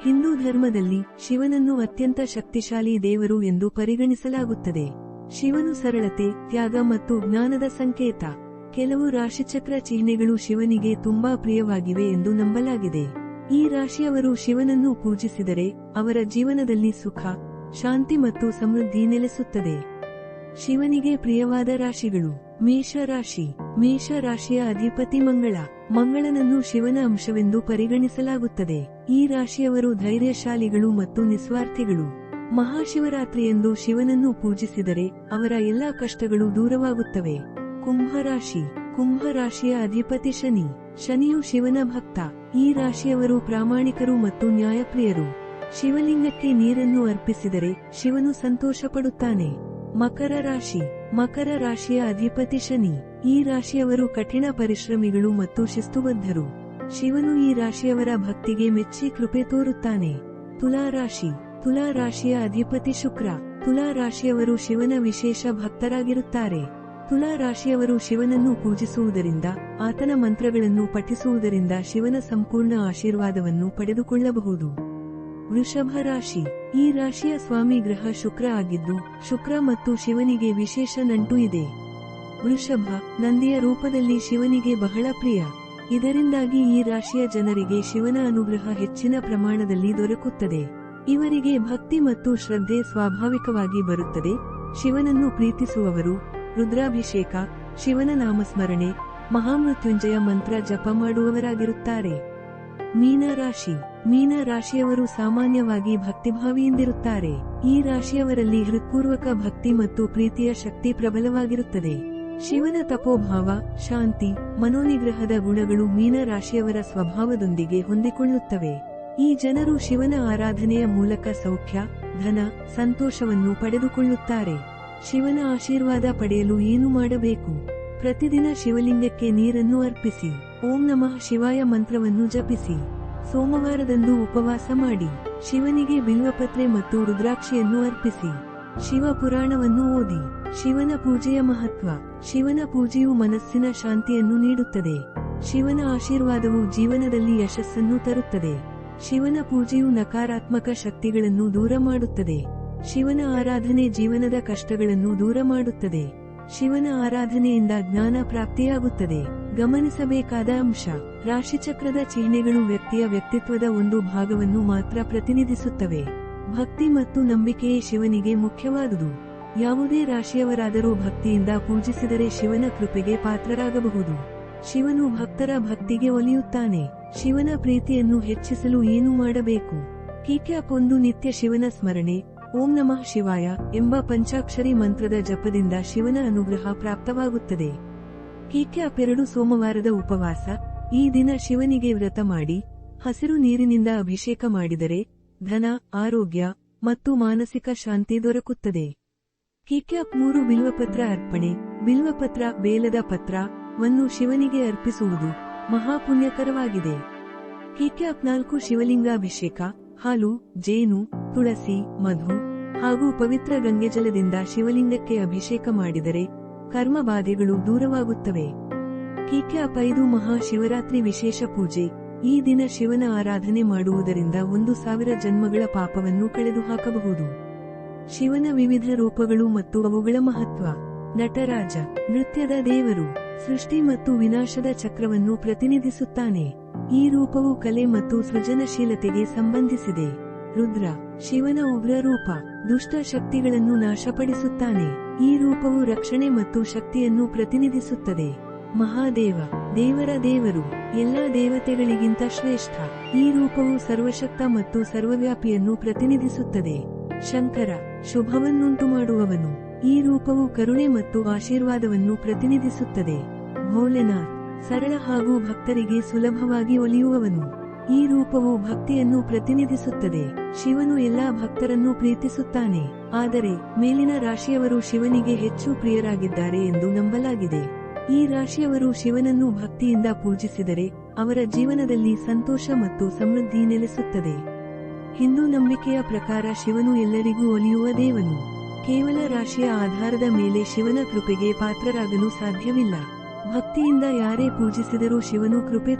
ಹಿಂದೂ ಧರ್ಮದಲ್ಲಿ ಶಿವನನ್ನು ಅತ್ಯಂತ ಶಕ್ತಿಶಾಲಿ ದೇವರು ಎಂದು ಪರಿಗಣಿಸಲಾಗುತ್ತದೆ. ಶಿವನು ಸರಳತೆ, ತ್ಯಾಗ ಮತ್ತು ಜ್ಞಾನದ ಸಂಕೇತ. ಕೆಲವು ರಾಶಿಚಕ್ರ ಚಿಹ್ನೆಗಳು ಶಿವನಿಗೆ ತುಂಬಾ ಪ್ರಿಯವಾಗಿವೆ ಎಂದು ನಂಬಲಾಗಿದೆ. ಈ ರಾಶಿಯವರು ಶಿವನನ್ನು ಪೂಜಿಸಿದರೆ ಅವರ ಜೀವನದಲ್ಲಿ ಸುಖ, ಶಾಂತಿ ಮತ್ತು ಸಮೃದ್ಧಿ ನೆಲೆಸುತ್ತದೆ. ಶಿವನಿಗೆ ಪ್ರಿಯವಾದ ರಾಶಿಗಳು. ಮೇಷರಾಶಿ. ಮೇಷರಾಶಿಯ ಅಧಿಪತಿ ಮಂಗಳ. ಮಂಗಳನನ್ನು ಶಿವನ ಅಂಶವೆಂದು ಪರಿಗಣಿಸಲಾಗುತ್ತದೆ. ಈ ರಾಶಿಯವರು ಧೈರ್ಯಶಾಲಿಗಳು ಮತ್ತು ನಿಸ್ವಾರ್ಥಿಗಳು. ಮಹಾಶಿವರಾತ್ರಿಯಂದು ಶಿವನನ್ನು ಪೂಜಿಸಿದರೆ ಅವರ ಎಲ್ಲಾ ಕಷ್ಟಗಳು ದೂರವಾಗುತ್ತವೆ. ಕುಂಭರಾಶಿ. ಕುಂಭರಾಶಿಯ ಅಧಿಪತಿ ಶನಿ. ಶನಿಯು ಶಿವನ ಭಕ್ತ. ಈ ರಾಶಿಯವರು ಪ್ರಾಮಾಣಿಕರು ಮತ್ತು ನ್ಯಾಯಪ್ರಿಯರು. ಶಿವಲಿಂಗಕ್ಕೆ ನೀರನ್ನು ಅರ್ಪಿಸಿದರೆ ಶಿವನು ಸಂತೋಷಪಡುತ್ತಾನೆ. ಮಕರ ರಾಶಿ. ಮಕರ ರಾಶಿಯ ಅಧಿಪತಿ ಶನಿ. ಈ ರಾಶಿಯವರು ಕಠಿಣ ಪರಿಶ್ರಮಿಗಳು ಮತ್ತು ಶಿಸ್ತುಬದ್ಧರು. ಶಿವನು ಈ ರಾಶಿಯವರ ಭಕ್ತಿಗೆ ಮೆಚ್ಚಿ ಕೃಪೆ ತೋರುತ್ತಾನೆ. ತುಲಾ ರಾಶಿ. ತುಲಾ ರಾಶಿಯ ಅಧಿಪತಿ ಶುಕ್ರ. ತುಲಾ ರಾಶಿಯವರು ಶಿವನ ವಿಶೇಷ ಭಕ್ತರಾಗಿರುತ್ತಾರೆ. ತುಲಾ ರಾಶಿಯವರು ಶಿವನನ್ನು ಪೂಜಿಸುವುದರಿಂದ, ಆತನ ಮಂತ್ರಗಳನ್ನು ಪಠಿಸುವುದರಿಂದ ಶಿವನ ಸಂಪೂರ್ಣ ಆಶೀರ್ವಾದವನ್ನು ಪಡೆದುಕೊಳ್ಳಬಹುದು. ವೃಷಭ ರಾಶಿ. ಈ ರಾಶಿಯ ಸ್ವಾಮಿ ಗ್ರಹ ಶುಕ್ರ ಆಗಿದ್ದು, ಶುಕ್ರ ಮತ್ತು ಶಿವನಿಗೆ ವಿಶೇಷ ನಂಟು ಇದೆ. ವೃಷಭ ನಂದಿಯ ರೂಪದಲ್ಲಿ ಶಿವನಿಗೆ ಬಹಳ ಪ್ರಿಯ. ಇದರಿಂದಾಗಿ ಈ ರಾಶಿಯ ಜನರಿಗೆ ಶಿವನ ಅನುಗ್ರಹ ಹೆಚ್ಚಿನ ಪ್ರಮಾಣದಲ್ಲಿ ದೊರಕುತ್ತದೆ. ಇವರಿಗೆ ಭಕ್ತಿ ಮತ್ತು ಶ್ರದ್ಧೆ ಸ್ವಾಭಾವಿಕವಾಗಿ ಬರುತ್ತದೆ. ಶಿವನನ್ನು ಪ್ರೀತಿಸುವವರು ರುದ್ರಾಭಿಷೇಕ, ಶಿವನ ನಾಮಸ್ಮರಣೆ, ಮಹಾಮೃತ್ಯುಂಜಯ ಮಂತ್ರ ಜಪ ಮಾಡುವವರಾಗಿರುತ್ತಾರೆ. ಮೀನರಾಶಿ. ಮೀನ ರಾಶಿಯವರು ಸಾಮಾನ್ಯವಾಗಿ ಭಕ್ತಿಭಾವಿಯಿಂದಿರುತ್ತಾರೆ. ಈ ರಾಶಿಯವರಲ್ಲಿ ಹೃತ್ಪೂರ್ವಕ ಭಕ್ತಿ ಮತ್ತು ಪ್ರೀತಿಯ ಶಕ್ತಿ ಪ್ರಬಲವಾಗಿರುತ್ತದೆ. ಶಿವನ ತಪೋಭಾವ, ಶಾಂತಿ, ಮನೋನಿಗ್ರಹದ ಗುಣಗಳು ಮೀನ ರಾಶಿಯವರ ಸ್ವಭಾವದೊಂದಿಗೆ ಹೊಂದಿಕೊಳ್ಳುತ್ತವೆ. ಈ ಜನರು ಶಿವನ ಆರಾಧನೆಯ ಮೂಲಕ ಸೌಖ್ಯ, ಧನ, ಸಂತೋಷವನ್ನು ಪಡೆದುಕೊಳ್ಳುತ್ತಾರೆ. ಶಿವನ ಆಶೀರ್ವಾದ ಪಡೆಯಲು ಏನು ಮಾಡಬೇಕು? ಪ್ರತಿದಿನ ಶಿವಲಿಂಗಕ್ಕೆ ನೀರನ್ನು ಅರ್ಪಿಸಿ. ಓಂ ನಮಃ ಶಿವಾಯ ಮಂತ್ರವನ್ನು ಜಪಿಸಿ. ಸೋಮವಾರದಂದು ಉಪವಾಸ ಮಾಡಿ. ಶಿವನಿಗೆ ಬಿಲ್ವಪತ್ರೆ ಮತ್ತು ರುದ್ರಾಕ್ಷಿಯನ್ನು ಅರ್ಪಿಸಿ. ಶಿವ ಪುರಾಣವನ್ನು ಓದಿ. ಶಿವನ ಪೂಜೆಯ ಮಹತ್ವ. ಶಿವನ ಪೂಜೆಯು ಮನಸ್ಸಿನ ಶಾಂತಿಯನ್ನು ನೀಡುತ್ತದೆ. ಶಿವನ ಆಶೀರ್ವಾದವು ಜೀವನದಲ್ಲಿ ಯಶಸ್ಸನ್ನು ತರುತ್ತದೆ. ಶಿವನ ಪೂಜೆಯು ನಕಾರಾತ್ಮಕ ಶಕ್ತಿಗಳನ್ನು ದೂರ ಮಾಡುತ್ತದೆ. ಶಿವನ ಆರಾಧನೆ ಜೀವನದ ಕಷ್ಟಗಳನ್ನು ದೂರ ಮಾಡುತ್ತದೆ. ಶಿವನ ಆರಾಧನೆಯಿಂದ ಜ್ಞಾನ ಪ್ರಾಪ್ತಿಯಾಗುತ್ತದೆ. ಗಮನಿಸಬೇಕಾದ ಅಂಶ. ರಾಶಿಚಕ್ರದ ಚಿಹ್ನೆಗಳು ವ್ಯಕ್ತಿಯ ವ್ಯಕ್ತಿತ್ವದ ಒಂದು ಭಾಗವನ್ನು ಮಾತ್ರ ಪ್ರತಿನಿಧಿಸುತ್ತವೆ. ಭಕ್ತಿ ಮತ್ತು ನಂಬಿಕೆಯೇ ಶಿವನಿಗೆ ಮುಖ್ಯವಾದುದು. ಯಾವುದೇ ರಾಶಿಯವರಾದರೂ ಭಕ್ತಿಯಿಂದ ಪೂಜಿಸಿದರೆ ಶಿವನ ಕೃಪೆಗೆ ಪಾತ್ರರಾಗಬಹುದು. ಶಿವನು ಭಕ್ತರ ಭಕ್ತಿಗೆ ಒಲಿಯುತ್ತಾನೆ. ಶಿವನ ಪ್ರೀತಿಯನ್ನು ಹೆಚ್ಚಿಸಲು ಏನು ಮಾಡಬೇಕು? ಕೀಕ್ಯಾಪ್ 1 ನಿತ್ಯ ಶಿವನ ಸ್ಮರಣೆ, ಓಂ ನಮಃ ಶಿವಾಯ ಎಂಬ ಪಂಚಾಕ್ಷರಿ ಮಂತ್ರದ ಜಪದಿಂದ ಶಿವನ ಅನುಗ್ರಹ ಪ್ರಾಪ್ತವಾಗುತ್ತದೆ. ಕೀಕ್ಯಾಪ್ 2 ಸೋಮವಾರದ ಉಪವಾಸ. ಈ ದಿನ ಶಿವನಿಗೆ ವ್ರತ ಮಾಡಿ ಹಸಿರು ನೀರಿನಿಂದ ಅಭಿಷೇಕ ಮಾಡಿದರೆ ಧನ, ಆರೋಗ್ಯ ಮತ್ತು ಮಾನಸಿಕ ಶಾಂತಿ ದೊರಕುತ್ತದೆ. ಕೀಕ್ಯಾಪ್ 3 ಬಿಲ್ವಪತ್ರ ಅರ್ಪಣೆ. ಬಿಲ್ವಪತ್ರ, ಬೇಲದ ಪತ್ರವನ್ನು ಶಿವನಿಗೆ ಅರ್ಪಿಸುವುದು ಮಹಾಪುಣ್ಯಕರವಾಗಿದೆ. ಕೀಕ್ಯಾಪ್ 4 ಶಿವಲಿಂಗಾಭಿಷೇಕ. ಹಾಲು, ಜೇನು, ತುಳಸಿ, ಮಧು ಹಾಗೂ ಪವಿತ್ರ ಗಂಗೆಜಲದಿಂದ ಶಿವಲಿಂಗಕ್ಕೆ ಅಭಿಷೇಕ ಮಾಡಿದರೆ ಕರ್ಮ ಬಾಧೆಗಳು ದೂರವಾಗುತ್ತವೆ. ಕೀಕ್ಯಾಪ್ 5 ಮಹಾಶಿವರಾತ್ರಿ ವಿಶೇಷ ಪೂಜೆ. ಈ ದಿನ ಶಿವನ ಆರಾಧನೆ ಮಾಡುವುದರಿಂದ 1000 ಜನ್ಮಗಳ ಪಾಪವನ್ನು ಕಳೆದು ಹಾಕಬಹುದು. ಶಿವನ ವಿವಿಧ ರೂಪಗಳು ಮತ್ತು ಅವುಗಳ ಮಹತ್ವ. ನಟರಾಜ ನೃತ್ಯದ ದೇವರು. ಸೃಷ್ಟಿ ಮತ್ತು ವಿನಾಶದ ಚಕ್ರವನ್ನು ಪ್ರತಿನಿಧಿಸುತ್ತಾನೆ. ಈ ರೂಪವು ಕಲೆ ಮತ್ತು ಸೃಜನಶೀಲತೆಗೆ ಸಂಬಂಧಿಸಿದೆ. ರುದ್ರ ಶಿವನ ಉಗ್ರ ರೂಪ. ದುಷ್ಟ ಶಕ್ತಿಗಳನ್ನು ನಾಶಪಡಿಸುತ್ತಾನೆ. ಈ ರೂಪವು ರಕ್ಷಣೆ ಮತ್ತು ಶಕ್ತಿಯನ್ನು ಪ್ರತಿನಿಧಿಸುತ್ತದೆ. ಮಹಾದೇವ ದೇವರ ದೇವರು, ಎಲ್ಲಾ ದೇವತೆಗಳಿಗಿಂತ ಶ್ರೇಷ್ಠ. ಈ ರೂಪವು ಸರ್ವಶಕ್ತ ಮತ್ತು ಸರ್ವವ್ಯಾಪಿಯನ್ನು ಪ್ರತಿನಿಧಿಸುತ್ತದೆ. ಶಂಕರ ಶುಭವನ್ನುಂಟುಮಾಡುವವನು. ಈ ರೂಪವು ಕರುಣೆ ಮತ್ತು ಆಶೀರ್ವಾದವನ್ನು ಪ್ರತಿನಿಧಿಸುತ್ತದೆ. ಭೋಲೆನಾಥ್ ಸರಳ ಹಾಗೂ ಭಕ್ತರಿಗೆ ಸುಲಭವಾಗಿ ಒಲಿಯುವವನು. ಈ ರೂಪವು ಭಕ್ತಿಯನ್ನು ಪ್ರತಿನಿಧಿಸುತ್ತದೆ. ಶಿವನು ಎಲ್ಲಾ ಭಕ್ತರನ್ನು ಪ್ರೀತಿಸುತ್ತಾನೆ. ಆದರೆ ಮೇಲಿನ ರಾಶಿಯವರು ಶಿವನಿಗೆ ಹೆಚ್ಚು ಪ್ರಿಯರಾಗಿದ್ದಾರೆ ಎಂದು ನಂಬಲಾಗಿದೆ. ಈ ರಾಶಿಯವರು ಶಿವನನ್ನು ಭಕ್ತಿಯಿಂದ ಪೂಜಿಸಿದರೆ ಅವರ ಜೀವನದಲ್ಲಿ ಸಂತೋಷ ಮತ್ತು ಸಮೃದ್ಧಿ ನೆಲೆಸುತ್ತದೆ. ಹಿಂದೂ ನಂಬಿಕೆಯ ಪ್ರಕಾರ ಶಿವನು ಎಲ್ಲರಿಗೂ ಒಲಿಯುವ ದೇವನು. ಕೇವಲ ರಾಶಿಯ ಆಧಾರದ ಮೇಲೆ ಶಿವನ ಕೃಪೆಗೆ ಪಾತ್ರರಾಗಲು ಸಾಧ್ಯವಿಲ್ಲ. ಭಕ್ತಿಯಿಂದ ಯಾರೇ ಪೂಜಿಸಿದರೂ ಶಿವನು ಕೃಪೆ